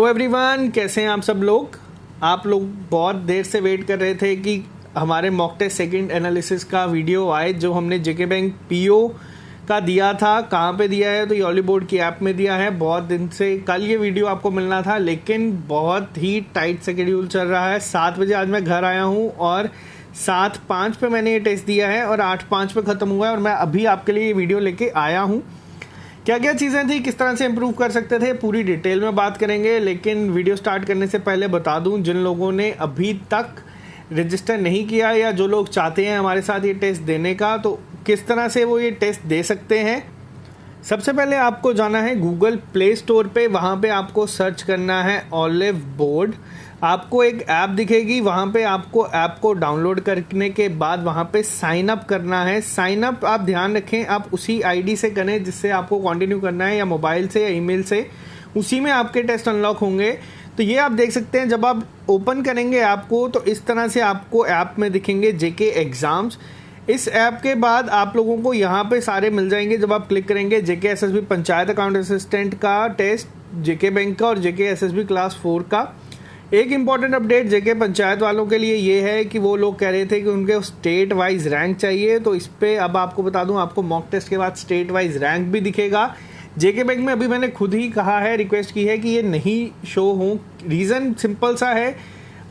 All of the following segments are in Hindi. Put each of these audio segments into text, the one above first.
हेलो एवरीवन, कैसे हैं आप सब लोग। आप लोग बहुत देर से वेट कर रहे थे कि हमारे मॉक टेस्ट सेकंड एनालिसिस का वीडियो आए, जो हमने जेके बैंक पीओ का दिया था। कहाँ पे दिया है? तो ये ऑली बोर्ड की ऐप में दिया है। बहुत दिन से कल ये वीडियो आपको मिलना था, लेकिन बहुत ही टाइट शेड्यूल चल रहा है। 7 बजे आज मैं घर आया हूँ और 7:05 पे मैंने ये टेस्ट दिया है और 8:05 पे ख़त्म हुआ है और मैं अभी आपके लिए ये वीडियो लेके आया हूँ। क्या क्या चीज़ें थी, किस तरह से इम्प्रूव कर सकते थे, पूरी डिटेल में बात करेंगे। लेकिन वीडियो स्टार्ट करने से पहले बता दूं, जिन लोगों ने अभी तक रजिस्टर नहीं किया या जो लोग चाहते हैं हमारे साथ ये टेस्ट देने का, तो किस तरह से वो ये टेस्ट दे सकते हैं। सबसे पहले आपको जाना है गूगल प्ले स्टोर पे। वहाँ पे आपको सर्च करना है ऑलिव बोर्ड। आपको एक ऐप दिखेगी, वहाँ पे आपको ऐप को डाउनलोड करने के बाद वहाँ पे साइन अप करना है। साइन अप आप ध्यान रखें, आप उसी आईडी से करें जिससे आपको कंटिन्यू करना है, या मोबाइल से या ईमेल से, उसी में आपके टेस्ट अनलॉक होंगे। तो ये आप देख सकते हैं, जब आप ओपन करेंगे ऐप को तो इस तरह से आपको ऐप में दिखेंगे जेके एग्जाम्स। इस ऐप के बाद आप लोगों को यहाँ पे सारे मिल जाएंगे। जब आप क्लिक करेंगे जेके एसएसबी पंचायत अकाउंट असिस्टेंट का टेस्ट, जेके बैंक का और जेके एसएसबी क्लास 4 का। एक इम्पॉर्टेंट अपडेट जेके पंचायत वालों के लिए ये है कि वो लोग कह रहे थे कि उनके स्टेट वाइज रैंक चाहिए, तो इस पे अब आपको बता दूं, आपको मॉक टेस्ट के बाद स्टेट वाइज रैंक भी दिखेगा। जेके बैंक में अभी मैंने खुद ही कहा है, रिक्वेस्ट की है कि ये नहीं शो हो। रीज़न सिंपल सा है,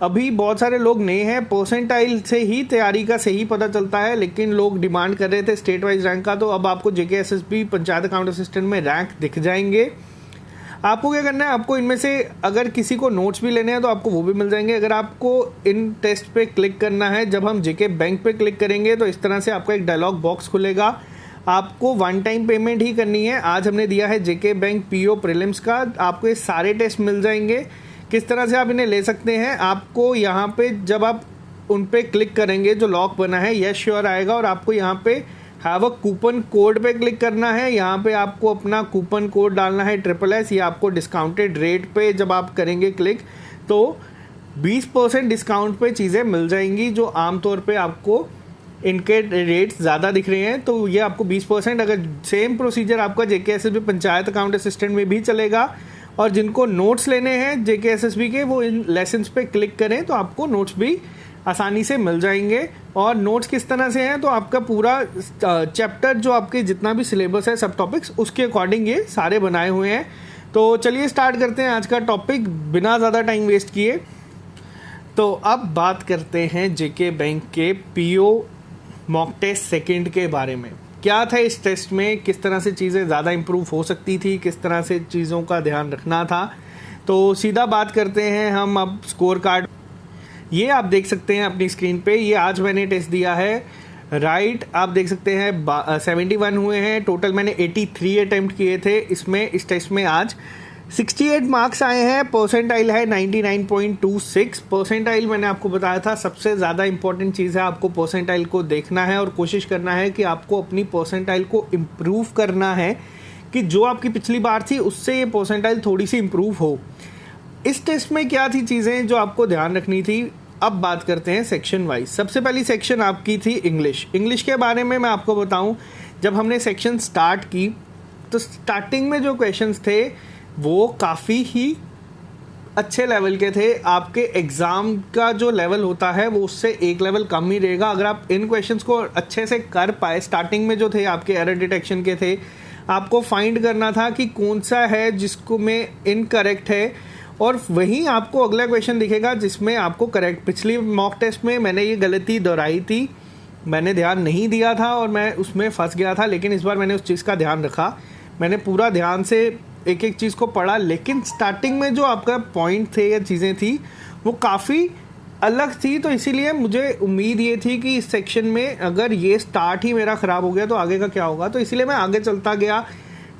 अभी बहुत सारे लोग नए हैं। परसेंटाइल से ही तैयारी का सही पता चलता है, लेकिन लोग डिमांड कर रहे थे स्टेट वाइज रैंक का, तो अब आपको जेके एसएसबी पंचायत अकाउंट असिस्टेंट में रैंक दिख जाएंगे। आपको क्या करना है, आपको इनमें से अगर किसी को नोट्स भी लेने हैं तो आपको वो भी मिल जाएंगे। अगर आपको इन टेस्ट पे क्लिक करना है, जब हम जेके बैंक पे क्लिक करेंगे तो इस तरह से आपका एक डायलॉग बॉक्स खुलेगा। आपको वन टाइम पेमेंट ही करनी है। आज हमने दिया है जेके बैंक पीओ प्रीलिम्स का, आपको ये सारे टेस्ट मिल जाएंगे। किस तरह से आप इन्हें ले सकते हैं, आपको यहाँ पे जब आप उन पे क्लिक करेंगे, जो लॉक बना है यस श्योर आएगा और आपको यहाँ पे हैव अ कूपन कोड पे क्लिक करना है। यहाँ पे आपको अपना कूपन कोड डालना है SSS। ये आपको डिस्काउंटेड रेट पे जब आप करेंगे क्लिक तो 20% डिस्काउंट पे चीज़ें मिल जाएंगी, जो आमतौर पे आपको इनके रेट्स ज़्यादा दिख रहे हैं। तो ये आपको 20%, अगर सेम प्रोसीजर आपका जेके एसएसबी पंचायत अकाउंट असिस्टेंट में भी चलेगा। और जिनको नोट्स लेने हैं जेके एसएसबी के, वो इन लेसन्स पे क्लिक करें तो आपको नोट्स भी आसानी से मिल जाएंगे। और नोट्स किस तरह से हैं, तो आपका पूरा चैप्टर, जो आपके जितना भी सिलेबस है, सब टॉपिक्स, उसके अकॉर्डिंग ये सारे बनाए हुए हैं। तो चलिए स्टार्ट करते हैं आज का टॉपिक बिना ज़्यादा टाइम वेस्ट किए। तो अब बात करते हैं जेके बैंक के पीओ मॉक टेस्ट सेकंड के बारे में। क्या था इस टेस्ट में, किस तरह से चीज़ें ज़्यादा इम्प्रूव हो सकती थी, किस तरह से चीज़ों का ध्यान रखना था। तो सीधा बात करते हैं हम अब स्कोर कार्ड। ये आप देख सकते हैं अपनी स्क्रीन पे, ये आज मैंने टेस्ट दिया है। राइट, आप देख सकते हैं 71 हुए हैं टोटल। मैंने 83 अटेम्प्ट किए थे इसमें, इस टेस्ट में आज 68 मार्क्स आए हैं। परसेंटाइल है 99.26। परसेंटाइल मैंने आपको बताया था सबसे ज़्यादा इंपॉर्टेंट चीज़ है, आपको परसेंटाइल को देखना है और कोशिश करना है कि आपको अपनी परसेंटाइल को इम्प्रूव करना है, कि जो आपकी पिछली बार थी उससे ये परसेंटाइल थोड़ी सी इम्प्रूव हो। इस टेस्ट में क्या थी चीज़ें जो आपको ध्यान रखनी थी। अब बात करते हैं सेक्शन वाइज। सबसे पहली सेक्शन आपकी थी इंग्लिश। इंग्लिश के बारे में मैं आपको बताऊं, जब हमने सेक्शन स्टार्ट की तो स्टार्टिंग में जो क्वेश्चंस थे वो काफ़ी ही अच्छे लेवल के थे। आपके एग्ज़ाम का जो लेवल होता है वो उससे एक लेवल कम ही रहेगा। अगर आप इन क्वेश्चंस को अच्छे से कर पाए, स्टार्टिंग में जो थे आपके एरर डिटेक्शन के थे, आपको फाइंड करना था कि कौन सा है जिसको में इनकरेक्ट है, और वहीं आपको अगला क्वेश्चन दिखेगा जिसमें आपको करेक्ट। पिछली मॉक टेस्ट में मैंने ये गलती दोहराई थी, मैंने ध्यान नहीं दिया था और मैं उसमें फंस गया था, लेकिन इस बार मैंने उस चीज़ का ध्यान रखा। मैंने पूरा ध्यान से एक एक चीज़ को पढ़ा, लेकिन स्टार्टिंग में जो आपका पॉइंट थे या चीज़ें थी वो काफ़ी अलग थी। तो इसीलिए मुझे उम्मीद ये थी कि इस सेक्शन में अगर ये स्टार्ट ही मेरा ख़राब हो गया तो आगे का क्या होगा। तो इसीलिए मैं आगे चलता गया।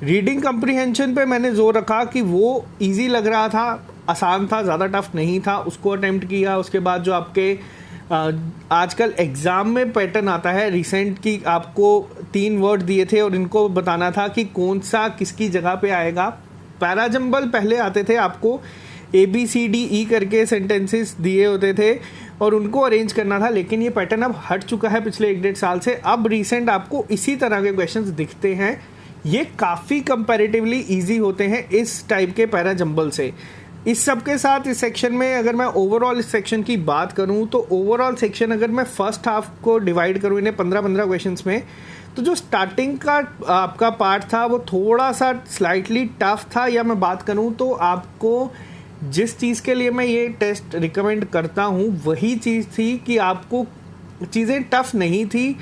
रीडिंग कंप्रीहेंशन पे मैंने जोर रखा कि वो इजी लग रहा था, आसान था, ज़्यादा टफ नहीं था, उसको अटेम्प्ट किया। उसके बाद जो आपके आजकल एग्ज़ाम में पैटर्न आता है रिसेंट की, आपको 3 वर्ड दिए थे और इनको बताना था कि कौन सा किसकी जगह पे आएगा। पैराजंबल पहले आते थे, आपको ABCDE करके सेंटेंसेस दिए होते थे और उनको अरेंज करना था, लेकिन ये पैटर्न अब हट चुका है पिछले 1-1.5 साल से। अब रिसेंट आपको इसी तरह के क्वेश्चंस दिखते हैं। ये काफ़ी कंपैरेटिवली इजी होते हैं इस टाइप के पैराजंबल से। इस सब के साथ इस सेक्शन में अगर मैं ओवरऑल इस सेक्शन की बात करूं तो ओवरऑल सेक्शन अगर मैं फर्स्ट हाफ को डिवाइड करूं इन्हें 15-15 क्वेश्चंस में, तो जो स्टार्टिंग का आपका पार्ट था वो थोड़ा सा स्लाइटली टफ था, या मैं बात करूं तो आपको जिस चीज़ के लिए मैं ये टेस्ट रिकमेंड करता हूं वही चीज़ थी कि आपको चीज़ें टफ नहीं थी।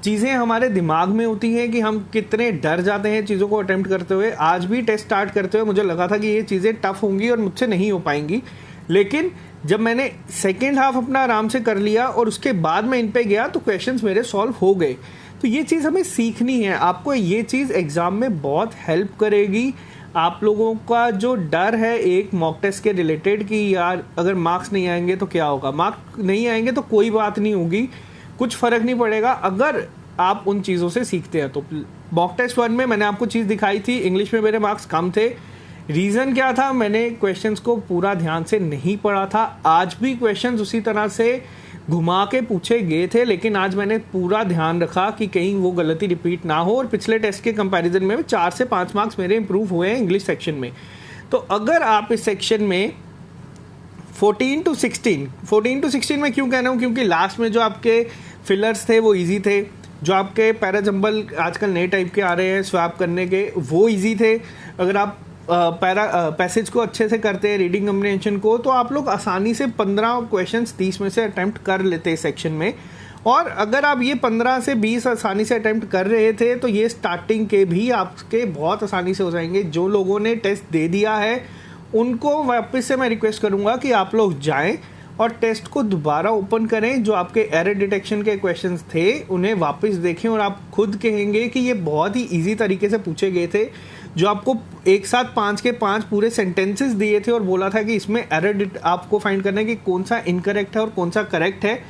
चीज़ें हमारे दिमाग में होती हैं कि हम कितने डर जाते हैं चीज़ों को अटेम्प्ट करते हुए। आज भी टेस्ट स्टार्ट करते हुए मुझे लगा था कि ये चीज़ें टफ होंगी और मुझसे नहीं हो पाएंगी, लेकिन जब मैंने सेकेंड हाफ अपना आराम से कर लिया और उसके बाद मैं इन पे गया तो क्वेश्चंस मेरे सॉल्व हो गए। तो ये चीज़ हमें सीखनी है, आपको ये चीज़ एग्ज़ाम में बहुत हेल्प करेगी। आप लोगों का जो डर है एक मॉक टेस्ट के रिलेटेड कि यार अगर मार्क्स नहीं आएंगे तो क्या होगा, मार्क्स नहीं आएंगे तो कोई बात नहीं होगी, कुछ फ़र्क नहीं पड़ेगा अगर आप उन चीज़ों से सीखते हैं। तो मॉक टेस्ट 1 में मैंने आपको चीज़ दिखाई थी, इंग्लिश में मेरे मार्क्स कम थे। रीज़न क्या था, मैंने क्वेश्चंस को पूरा ध्यान से नहीं पढ़ा था। आज भी क्वेश्चंस उसी तरह से घुमा के पूछे गए थे, लेकिन आज मैंने पूरा ध्यान रखा कि कहीं वो गलती रिपीट ना हो, और पिछले टेस्ट के कंपैरिजन में 4 से 5 मार्क्स मेरे इंप्रूव हुए हैं इंग्लिश सेक्शन में। तो अगर आप इस सेक्शन में 14 to 16 में क्यों कह रहा हूँ, क्योंकि लास्ट में जो आपके फिलर्स थे वो ईजी थे, जो आपके पैराजंबल आजकल नए टाइप के आ रहे हैं स्वैप करने के वो ईजी थे। अगर आप पैसेज को अच्छे से करते हैं, रीडिंग कम्प्रिहेंशन को, तो आप लोग आसानी से 15 क्वेश्चंस 30 में से अटेम्प्ट कर लेते हैं सेक्शन में। और अगर आप ये 15 से 20 आसानी से अटेम्प्ट कर रहे थे तो ये स्टार्टिंग के भी आपके बहुत आसानी से हो जाएंगे। जो लोगों ने टेस्ट दे दिया है उनको वापस से मैं रिक्वेस्ट करूँगा कि आप लोग जाएँ और टेस्ट को दोबारा ओपन करें, जो आपके एरर डिटेक्शन के क्वेश्चंस थे उन्हें वापस देखें, और आप खुद कहेंगे कि ये बहुत ही इजी तरीके से पूछे गए थे। जो आपको एक साथ 5 के 5 पूरे सेंटेंसेस दिए थे और बोला था कि इसमें एरर आपको फाइंड करना है कि कौन सा इनकरेक्ट है और कौन सा करेक्ट है,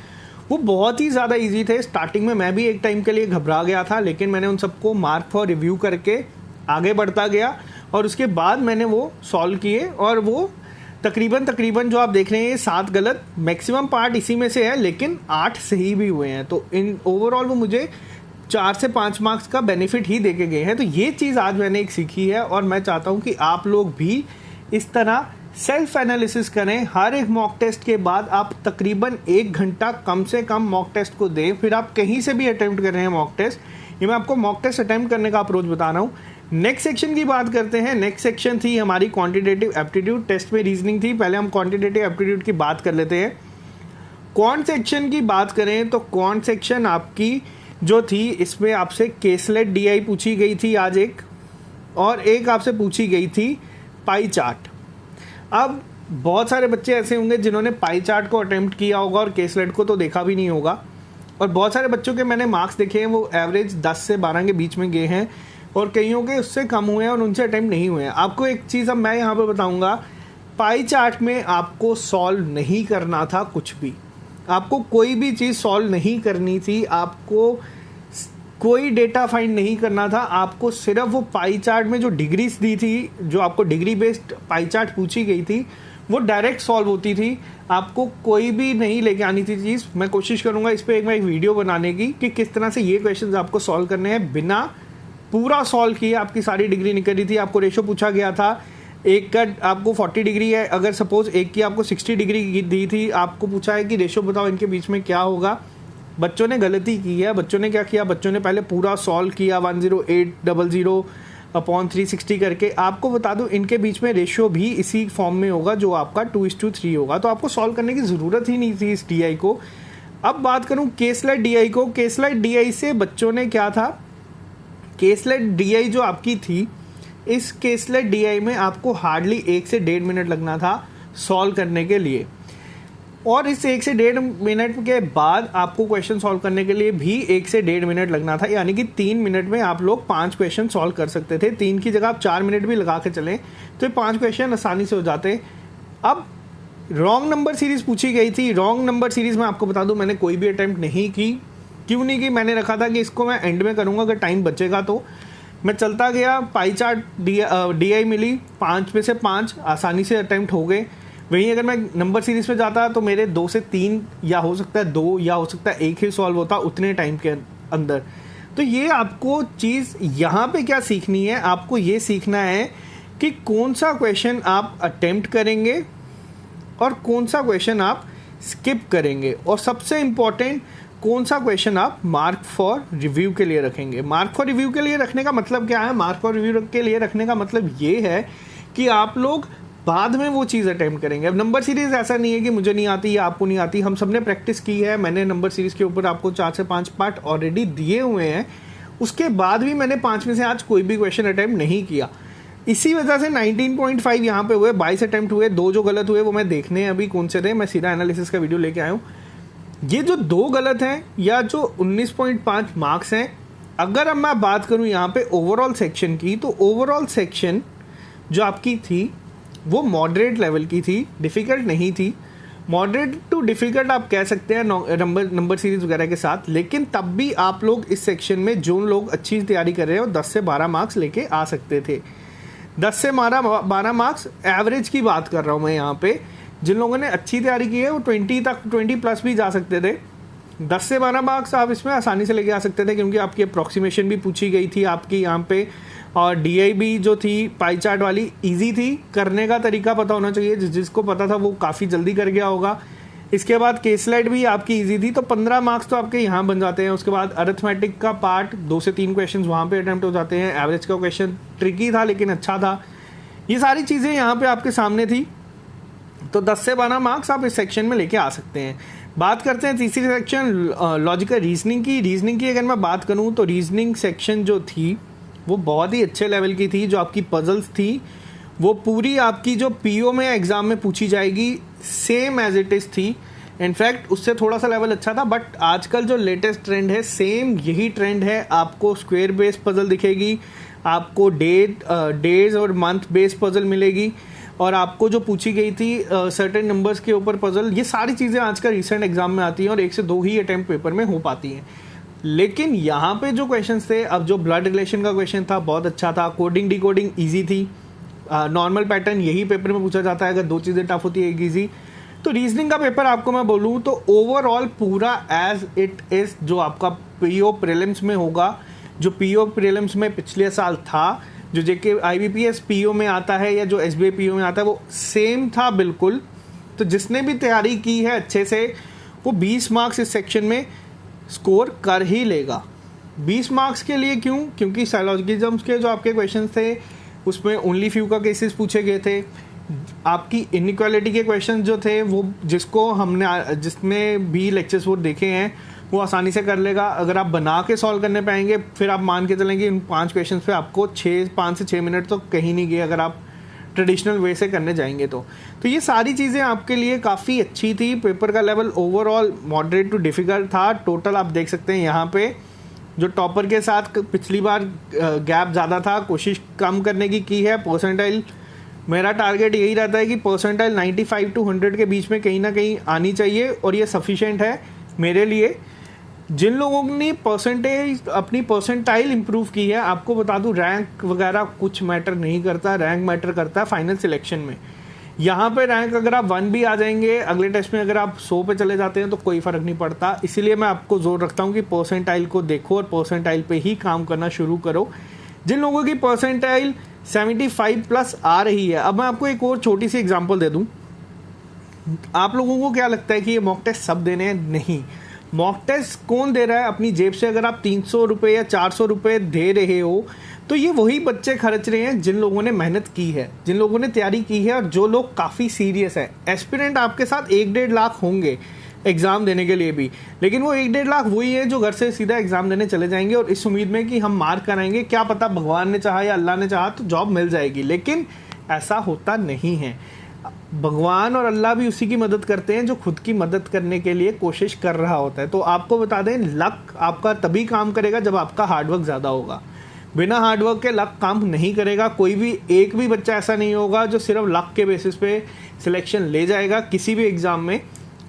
वो बहुत ही ज़्यादा ईजी थे। स्टार्टिंग में मैं भी एक टाइम के लिए घबरा गया था, लेकिन मैंने उन सबको मार्क फॉर रिव्यू करके आगे बढ़ता गया और उसके बाद मैंने वो सॉल्व किए, और वो तकरीबन जो आप देख रहे हैं 7 गलत, मैक्सिमम पार्ट इसी में से है, लेकिन 8 सही भी हुए हैं। तो इन ओवरऑल वो मुझे 4 से 5 मार्क्स का बेनिफिट ही देके गए हैं। तो ये चीज़ आज मैंने एक सीखी है, और मैं चाहता हूँ कि आप लोग भी इस तरह सेल्फ एनालिसिस करें। हर एक मॉक टेस्ट के बाद आप तकरीबन 1 घंटा कम से कम मॉक टेस्ट को दें। फिर आप कहीं से भी अटेम्प्ट कर रहे हैं मॉक टेस्ट, ये मैं आपको मॉक टेस्ट अटेम्प्ट करने का अप्रोच बता रहा हूँ। नेक्स्ट सेक्शन की बात करते हैं। नेक्स्ट सेक्शन थी हमारी क्वांटिटेटिव एप्टीट्यूड। टेस्ट में रीजनिंग थी, पहले हम क्वांटिटेटिव एप्टीट्यूड की बात कर लेते हैं। क्वांट सेक्शन की बात करें तो क्वांट सेक्शन आपकी जो थी, इसमें आपसे केसलेट डीआई पूछी गई थी आज एक, और एक आपसे पूछी गई थी पाई चार्ट। अब बहुत सारे बच्चे ऐसे होंगे जिन्होंने पाई चार्ट को अटेम्प्ट किया होगा और केसलेट को तो देखा भी नहीं होगा, और बहुत सारे बच्चों के मैंने मार्क्स देखे हैं वो एवरेज 10 से 12 के बीच में गए हैं, और कईयों के उससे कम हुए हैं और उनसे अटेम्प्ट नहीं हुए हैं। आपको एक चीज़ अब मैं यहाँ पे बताऊँगा, पाई चार्ट में आपको सॉल्व नहीं करना था कुछ भी, आपको कोई भी चीज़ सॉल्व नहीं करनी थी, आपको कोई डेटा फाइंड नहीं करना था। आपको सिर्फ वो पाई चार्ट में जो डिग्रीज दी थी, जो आपको डिग्री बेस्ड पाई चार्ट पूछी गई थी, वो डायरेक्ट सॉल्व होती थी। आपको कोई भी नहीं लेके आनी थी चीज़। मैं कोशिश करूँगा इस पर एक वीडियो बनाने की कि किस तरह से ये क्वेश्चन आपको सॉल्व करने हैं बिना पूरा सॉल्व किए। आपकी सारी डिग्री निकल रही थी, आपको रेशो पूछा गया था, एक का आपको 40 डिग्री है, अगर सपोज एक की आपको 60 डिग्री दी थी, आपको पूछा है कि रेशो बताओ इनके बीच में क्या होगा। बच्चों ने गलती की है। बच्चों ने क्या किया, बच्चों ने पहले पूरा सॉल्व किया 10800/360 करके। आपको बता दूं इनके बीच में रेशियो भी इसी फॉर्म में होगा जो आपका 2:3 होगा, तो आपको सॉल्व करने की ज़रूरत ही नहीं थी इस डीआई को। अब बात करूं केसलेट डीआई को। केसलेट डीआई से बच्चों ने क्या था, केसलेट डीआई जो आपकी थी, इस केसलेट डीआई में आपको हार्डली 1 से 1.5 मिनट लगना था सॉल्व करने के लिए, और इस 1 से 1.5 मिनट के बाद आपको क्वेश्चन सॉल्व करने के लिए भी 1 से 1.5 मिनट लगना था, यानी कि 3 मिनट में आप लोग 5 क्वेश्चन सॉल्व कर सकते थे। 3 की जगह आप 4 मिनट भी लगा के चलें तो 5 क्वेश्चन आसानी से हो जाते। अब रॉन्ग नंबर सीरीज़ पूछी गई थी। रॉन्ग नंबर सीरीज़ में आपको बता दूं मैंने कोई भी अटैम्प्ट नहीं की। क्यों नहीं की, मैंने रखा था कि इसको मैं एंड में करूँगा अगर टाइम बचेगा तो। मैं चलता गया, पाई चार्ट डीआई मिली, 5 में से 5 आसानी से अटैम्प्ट हो गए। वहीं अगर मैं नंबर सीरीज पे जाता तो मेरे 2 से 3 या हो सकता है 2 या हो सकता है 1 ही सॉल्व होता उतने टाइम के अंदर। तो ये आपको चीज़ यहाँ पे क्या सीखनी है, आपको ये सीखना है कि कौन सा क्वेश्चन आप अटेम्प्ट करेंगे और कौन सा क्वेश्चन आप स्किप करेंगे, और सबसे इम्पॉर्टेंट कौन सा क्वेश्चन आप मार्क फॉर रिव्यू के लिए रखेंगे। मार्क फॉर रिव्यू के लिए रखने का मतलब क्या है? मार्क फॉर रिव्यू के लिए रखने का मतलब ये है कि आप लोग बाद में वो चीज़ अटेम्प्ट करेंगे। अब नंबर सीरीज़ ऐसा नहीं है कि मुझे नहीं आती या आपको नहीं आती, हम सब ने प्रैक्टिस की है। मैंने नंबर सीरीज़ के ऊपर आपको 4 से 5 पार्ट ऑलरेडी दिए हुए हैं, उसके बाद भी मैंने 5 में से आज कोई भी क्वेश्चन अटेम्प्ट नहीं किया। इसी वजह से 19.5 यहाँ पे हुए, 22 अटेम्प्ट हुए, 2 जो गलत हुए वो मैं देखने अभी कौन से थे, मैं सीधा एनालिसिस का वीडियो लेके आया हूँ। ये जो 2 गलत हैं या जो 19.5 मार्क्स हैं, अगर अब मैं बात करूँ यहाँ पे ओवरऑल सेक्शन की, तो ओवरऑल सेक्शन जो आपकी थी वो मॉडरेट लेवल की थी, डिफ़िकल्ट नहीं थी। मॉडरेट टू डिफ़िकल्ट आप कह सकते हैं नंबर सीरीज़ वगैरह के साथ, लेकिन तब भी आप लोग इस सेक्शन में जो लोग अच्छी तैयारी कर रहे हैं वो 10 से 12 मार्क्स लेके आ सकते थे। 10 से 12 मार्क्स एवरेज की बात कर रहा हूँ मैं यहाँ पे। जिन लोगों ने अच्छी तैयारी की है वो 20 प्लस भी जा सकते थे। 10 से 12 मार्क्स आप इसमें आसानी से लेके आ सकते थे, क्योंकि आपकी अप्रॉक्सीमेशन भी पूछी गई थी आपकी यहाँ पे, और DI भी जो थी पाई चार्ट वाली ईजी थी, करने का तरीका पता होना चाहिए। जिसको पता था वो काफ़ी जल्दी कर गया होगा। इसके बाद केस स्लाइड भी आपकी ईजी थी, तो 15 मार्क्स तो आपके यहाँ बन जाते हैं। उसके बाद अरिथमेटिक का पार्ट 2 से 3 क्वेश्चन वहाँ पे अटैम्प्ट हो जाते हैं। एवरेज का क्वेश्चन ट्रिकी था लेकिन अच्छा था। ये सारी चीज़ें यहाँ पे आपके सामने थी, तो 10 से 12 मार्क्स आप इस सेक्शन में लेके आ सकते हैं। बात करते हैं तीसरी सेक्शन लॉजिकल रीजनिंग की। रीजनिंग की अगर मैं बात करूँ तो रीजनिंग सेक्शन जो थी वो बहुत ही अच्छे लेवल की थी। जो आपकी पजल्स थी वो पूरी आपकी जो PO में एग्ज़ाम में पूछी जाएगी सेम एज इट इज़ थी। इनफैक्ट उससे थोड़ा सा लेवल अच्छा था, बट आजकल जो लेटेस्ट ट्रेंड है सेम यही ट्रेंड है। आपको स्क्वायर बेस पजल दिखेगी, आपको डेज और मंथ बेस पजल मिलेगी, और आपको जो पूछी गई थी सर्टेन नंबर्स के ऊपर पजल, ये सारी चीज़ें आजकल रिसेंट एग्जाम में आती हैं और 1 से 2 ही अटेम्प्ट पेपर में हो पाती हैं। लेकिन यहाँ पे जो क्वेश्चंस थे, अब जो ब्लड रिलेशन का क्वेश्चन था बहुत अच्छा था, कोडिंग डिकोडिंग ईजी थी, नॉर्मल पैटर्न यही पेपर में पूछा जाता है अगर 2 चीज़ें टफ होती है एक ईजी। तो रीजनिंग का पेपर आपको मैं बोलूँ तो ओवरऑल पूरा एज इट इज़ जो आपका PO प्रीलिम्स में होगा, जो PO प्रीलिम्स में पिछले साल था, जो JK IBPS PO में आता है या जो SBI PO में आता है, वो सेम था बिल्कुल। तो जिसने भी तैयारी की है अच्छे से वो 20 मार्क्स इस सेक्शन में स्कोर कर ही लेगा। 20 मार्क्स के लिए क्यों? क्योंकि साइलॉजिज्म्स के जो आपके क्वेश्चन थे उसमें ओनली फ्यू का केसेस पूछे गए थे। आपकी इनइक्वालिटी के क्वेश्चन जो थे वो जिसमें भी लेक्चर्स वो देखे हैं वो आसानी से कर लेगा। अगर आप बना के सॉल्व करने पाएंगे फिर आप मान के चलेंगे इन 5 क्वेश्चन पे आपको 5 से 6 मिनट तो कहीं नहीं गए अगर आप ट्रेडिशनल वे से करने जाएंगे तो ये सारी चीज़ें आपके लिए काफ़ी अच्छी थी। पेपर का level overall moderate too difficult था। टोटल आप देख सकते हैं यहाँ पे जो टॉपर के साथ पिछली बार गैप ज़्यादा था, कोशिश कम करने की है। परसेंटाइल मेरा टारगेट यही रहता है कि परसेंटाइल 95 to 100 के बीच में कहीं ना कहीं आनी चाहिए, और ये सफिशेंट है मेरे लिए। जिन लोगों ने अपनी परसेंटाइल इंप्रूव की है, आपको बता दूं रैंक वगैरह कुछ मैटर नहीं करता, रैंक मैटर करता है फाइनल सिलेक्शन में। यहाँ पे रैंक अगर आप 1 भी आ जाएंगे, अगले टेस्ट में अगर आप 100 पे चले जाते हैं तो कोई फ़र्क नहीं पड़ता। इसीलिए मैं आपको जोर रखता हूँ कि परसेंटाइल को देखो और परसेंटाइल पे ही काम करना शुरू करो। जिन लोगों की परसेंटाइल 75 प्लस आ रही है, अब मैं आपको एक और छोटी सी एग्जाम्पल दे दूँ। आप लोगों को क्या लगता है कि ये मॉक टेस्ट सब देने हैं? नहीं, मॉक टेस्ट कौन दे रहा है? अपनी जेब से अगर आप 300 रुपये या 400 रुपये दे रहे हो तो ये वही बच्चे खर्च रहे हैं जिन लोगों ने मेहनत की है, जिन लोगों ने तैयारी की है और जो लोग काफ़ी सीरियस है। एस्पिरेंट आपके साथ 1-1.5 लाख होंगे एग्ज़ाम देने के लिए भी, लेकिन वो 1-1.5 लाख वही है जो घर से सीधा एग्ज़ाम देने चले जाएंगे और इस उम्मीद में कि हम मार्क कराएंगे, क्या पता भगवान ने चाहा या अल्लाह ने चाहा तो जॉब मिल जाएगी। लेकिन ऐसा होता नहीं है। भगवान और अल्लाह भी उसी की मदद करते हैं जो खुद की मदद करने के लिए कोशिश कर रहा होता है। तो आपको बता दें, लक आपका तभी काम करेगा जब आपका हार्डवर्क ज़्यादा होगा। बिना हार्डवर्क के लक काम नहीं करेगा। कोई भी एक भी बच्चा ऐसा नहीं होगा जो सिर्फ लक के बेसिस पे सिलेक्शन ले जाएगा किसी भी एग्ज़ाम में।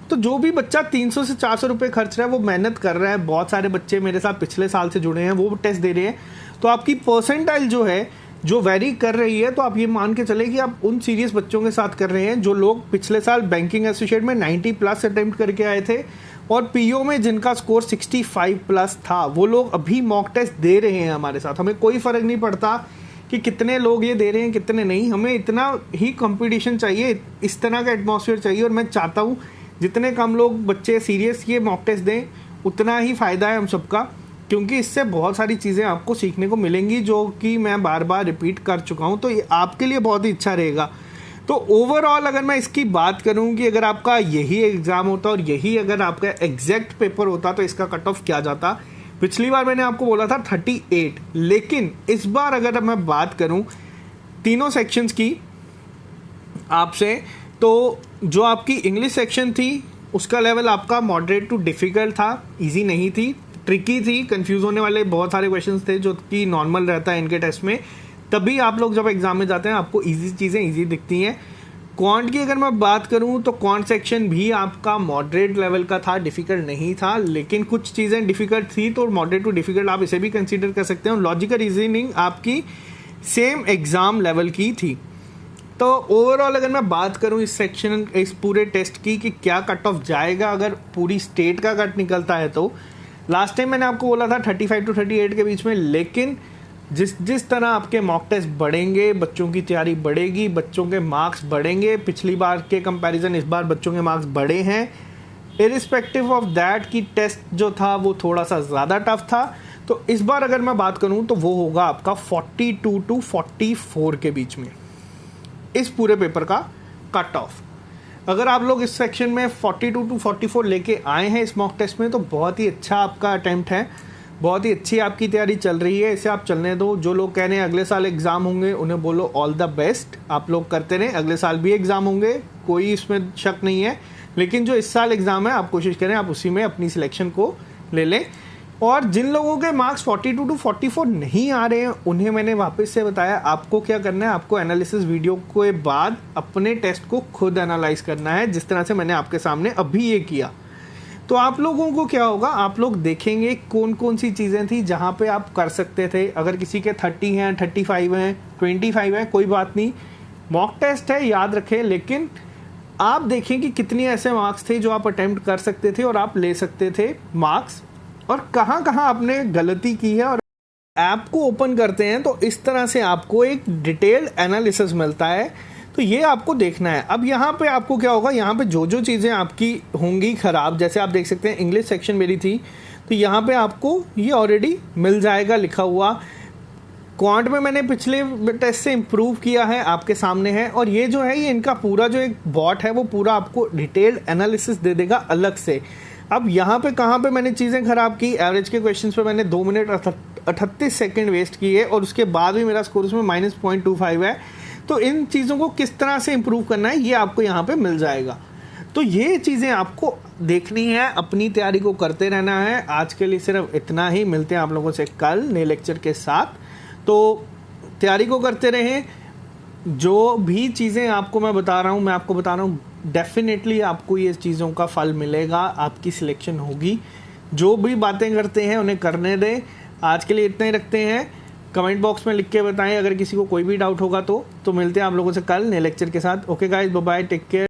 तो जो भी बच्चा 300 से 400 रुपये खर्च रहा है वो मेहनत कर रहा है। बहुत सारे बच्चे मेरे साथ पिछले साल से जुड़े हैं, वो टेस्ट दे रहे हैं। तो आपकी परसेंटाइल जो है जो वेरी कर रही है, तो आप ये मान के चले कि आप उन सीरियस बच्चों के साथ कर रहे हैं जो लोग पिछले साल बैंकिंग एसोसिएट में 90 प्लस अटेम्प्ट करके आए थे और PO में जिनका स्कोर 65 प्लस था, वो लोग अभी मॉक टेस्ट दे रहे हैं हमारे साथ। हमें कोई फ़र्क नहीं पड़ता कि कितने लोग ये दे रहे हैं कितने नहीं, हमें इतना ही कंपटीशन चाहिए, इस तरह का एटमॉस्फेयर चाहिए। और मैं चाहता हूँ जितने कम लोग बच्चे सीरियस ये मॉक टेस्ट दें उतना ही फ़ायदा है हम सबका, क्योंकि इससे बहुत सारी चीज़ें आपको सीखने को मिलेंगी जो कि मैं बार बार रिपीट कर चुका हूँ, तो ये आपके लिए बहुत ही अच्छा रहेगा। तो ओवरऑल अगर मैं इसकी बात करूं कि अगर आपका यही एग्ज़ाम होता और यही अगर आपका एग्जैक्ट पेपर होता तो इसका कट ऑफ क्या जाता। पिछली बार मैंने आपको बोला था 38, लेकिन इस बार अगर मैं बात करूं तीनों सेक्शंस की आपसे, तो जो आपकी इंग्लिश सेक्शन थी उसका लेवल आपका मॉडरेट टू डिफ़िकल्ट था, ईजी नहीं थी, ट्रिकी थी, कंफ्यूज होने वाले बहुत सारे क्वेश्चंस थे जो कि नॉर्मल रहता है इनके टेस्ट में। तभी आप लोग जब एग्जाम में जाते हैं आपको इजी चीज़ें इजी दिखती हैं। क्वांट की अगर मैं बात करूं तो क्वांट सेक्शन भी आपका मॉडरेट लेवल का था, डिफ़िकल्ट नहीं था, लेकिन कुछ चीज़ें डिफ़िकल्ट थी, तो मॉडरेट टू डिफ़िकल्ट आप इसे भी कंसीडर कर सकते हैं। लॉजिकल रीजनिंग आपकी सेम एग्ज़ाम लेवल की थी। तो ओवरऑल अगर मैं बात करूं इस सेक्शन इस पूरे टेस्ट की कि क्या कट ऑफ जाएगा अगर पूरी स्टेट का कट निकलता है, तो लास्ट टाइम मैंने आपको बोला था 35 to 38 के बीच में, लेकिन जिस तरह आपके मॉक टेस्ट बढ़ेंगे बच्चों की तैयारी बढ़ेगी, बच्चों के मार्क्स बढ़ेंगे, पिछली बार के कंपैरिजन इस बार बच्चों के मार्क्स बढ़े हैं, इरिस्पेक्टिव ऑफ दैट कि टेस्ट जो था वो थोड़ा सा ज़्यादा टफ था। तो इस बार अगर मैं बात करूं तो वो होगा आपका 42 to 44 के बीच में इस पूरे पेपर का कट ऑफ। अगर आप लोग इस सेक्शन में 42 to 44 लेके आए हैं इस मॉक टेस्ट में तो बहुत ही अच्छा आपका अटेम्प्ट है, बहुत ही अच्छी आपकी तैयारी चल रही है, इसे आप चलने दो। जो लोग कह रहे हैं अगले साल एग्ज़ाम होंगे उन्हें बोलो ऑल द बेस्ट, आप लोग करते रहें, अगले साल भी एग्ज़ाम होंगे, कोई इसमें शक नहीं है, लेकिन जो इस साल एग्ज़ाम है आप कोशिश करें आप उसी में अपनी सिलेक्शन को ले लें। और जिन लोगों के मार्क्स 42 to 44 नहीं आ रहे हैं उन्हें मैंने वापस से बताया आपको क्या करना है, आपको एनालिसिस वीडियो के बाद अपने टेस्ट को खुद एनालाइज करना है, जिस तरह से मैंने आपके सामने अभी ये किया। तो आप लोगों को क्या होगा, आप लोग देखेंगे कौन कौन सी चीज़ें थी जहाँ पे आप कर सकते थे। अगर किसी के 30 हैं, 35 हैं, 25 हैं, कोई बात नहीं, मॉक टेस्ट है याद रखें, लेकिन आप देखें कि कितनी ऐसे मार्क्स थे जो आप अटेम्प्ट कर सकते थे और आप ले सकते थे मार्क्स, और कहाँ कहाँ आपने गलती की है। और ऐप को ओपन करते हैं तो इस तरह से आपको एक डिटेल्ड एनालिसिस मिलता है, तो ये आपको देखना है। अब यहाँ पे आपको क्या होगा, यहाँ पे जो जो चीज़ें आपकी होंगी ख़राब, जैसे आप देख सकते हैं इंग्लिश सेक्शन मेरी थी, तो यहाँ पे आपको ये ऑलरेडी मिल जाएगा लिखा हुआ। क्वांट में मैंने पिछले टेस्ट से इम्प्रूव किया है, आपके सामने है, और ये जो है ये इनका पूरा जो एक बॉट है वो पूरा आपको डिटेल्ड एनालिसिस दे देगा अलग से। अब यहाँ पे कहाँ पे मैंने चीज़ें ख़राब की, एवरेज के क्वेश्चंस पे मैंने 2 मिनट 38 सेकेंड वेस्ट किए और उसके बाद भी मेरा स्कोर उसमें -0.25 है। तो इन चीज़ों को किस तरह से इम्प्रूव करना है ये आपको यहाँ पे मिल जाएगा। तो ये चीज़ें आपको देखनी है, अपनी तैयारी को करते रहना है। आज के लिए सिर्फ इतना ही, मिलते हैं आप लोगों से कल नए लेक्चर के साथ। तो तैयारी को करते रहें, जो भी चीज़ें आपको मैं बता रहा हूँ मैं आपको बता रहा हूँ, डेफिनेटली आपको ये चीज़ों का फल मिलेगा, आपकी सिलेक्शन होगी। जो भी बातें करते हैं उन्हें करने दें। आज के लिए इतना ही रखते हैं, कमेंट बॉक्स में लिख के बताएं अगर किसी को कोई भी डाउट होगा तो मिलते हैं आप लोगों से कल नए लेक्चर के साथ। Okay guys, bye bye, take care.